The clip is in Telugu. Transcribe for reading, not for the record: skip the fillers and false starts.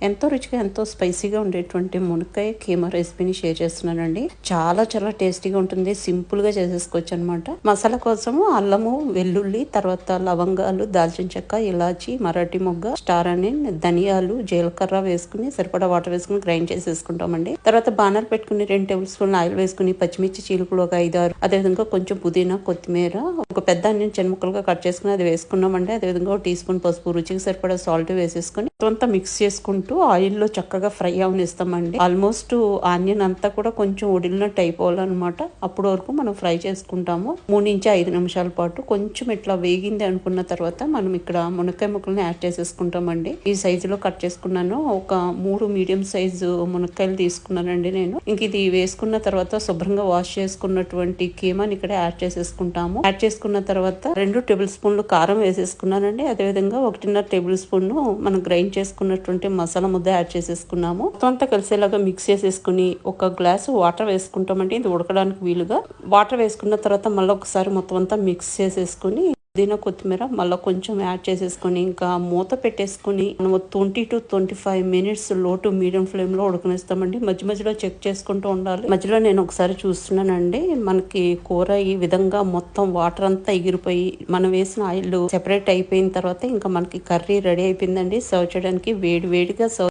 ఎంతో రుచిగా ఎంతో స్పైసీగా ఉండేటువంటి మునక్కాయ కీమా రెసిపీని షేర్ చేస్తున్నానండి. చాలా చాలా టేస్టీగా ఉంటుంది. సింపుల్ గా చేసేసుకోవచ్చు అనమాట. మసాలా కోసము అల్లము, వెల్లుల్లి, తర్వాత లవంగాలు, దాల్చిన చెక్క, ఇలాచి, మరాఠీ మొగ్గ, స్టార్ అని, ధనియాలు, జీలకర్ర వేసుకుని సరిపడా వాటర్ వేసుకుని గ్రైండ్ చేసేసుకుంటామండి. తర్వాత బాణాలు పెట్టుకుని 2 టేబుల్ స్పూన్ ఆయిల్ వేసుకుని పచ్చిమిర్చి చీలుకలు ఒక 5-6, అదేవిధంగా కొంచెం పుదీనా, కొత్తిమీర, ఒక పెద్ద అన్నిని చిన్న ముక్కలుగా కట్ చేసుకుని అది వేసుకున్నామండి. అదేవిధంగా 1 టీ స్పూన్ పసుపు, రుచికి సరిపడా సాల్ట్ వేసేసుకుని అంతా మిక్స్ చేసుకుంటూ ఆయిల్లో చక్కగా ఫ్రై అవనిస్తామండి. ఆల్మోస్ట్ ఆనియన్ అంతా కూడా కొంచెం ఉడిలినట్టు అయిపోవాలన్నమాట. అప్పటి వరకు మనం ఫ్రై చేసుకుంటాము. 3-5 నిమిషాల పాటు కొంచెం ఇట్లా వేగింది అనుకున్న తర్వాత మనం ఇక్కడ మునక్కాయ ముక్కల్ని యాడ్ చేసేసుకుంటామండి. ఈ సైజులో కట్ చేసుకున్నాను. ఒక 3 మీడియం సైజు మునక్కాయలు తీసుకున్నానండి నేను. ఇంక ఇది వేసుకున్న తర్వాత శుభ్రంగా వాష్ చేసుకున్నటువంటి కీమాని ఇక్కడ యాడ్ చేసేసుకుంటాము. యాడ్ చేసుకున్న తర్వాత 2 టేబుల్ స్పూన్లు కారం వేసేసుకున్నానండి. అదేవిధంగా 1.5 టేబుల్ స్పూన్ మనం గ్రైండ్ చేసుకున్నటువంటి మసాలా ముద్ద యాడ్ చేసేసుకున్నాము. మొత్తం అంతా కలిసేలాగా మిక్స్ చేసేసుకుని ఒక గ్లాసు వాటర్ వేసుకుంటామండి. ఇది ఉడకడానికి వీలుగా. వాటర్ వేసుకున్న తర్వాత మళ్ళీ ఒకసారి మొత్తం అంతా మిక్స్ చేసేసుకుని పుదీనా, కొత్తిమీర మళ్ళీ కొంచెం యాడ్ చేసేసుకుని ఇంకా మూత పెట్టేసుకుని మనం 20 to 25 మినిట్స్ లో టు మీడియం ఫ్లేమ్ లో ఉడకనిస్తామండి. మధ్య మధ్యలో చెక్ చేసుకుంటూ ఉండాలి. మధ్యలో నేను ఒకసారి చూస్తున్నానండి. మనకి కూర ఈ విధంగా మొత్తం వాటర్ అంతా ఎగిరిపోయి మనం వేసిన ఆయిల్ సెపరేట్ అయిపోయిన తర్వాత ఇంకా మనకి కర్రీ రెడీ అయిపోయిందండి. సర్వ్ చేయడానికి వేడి వేడిగా సర్వ్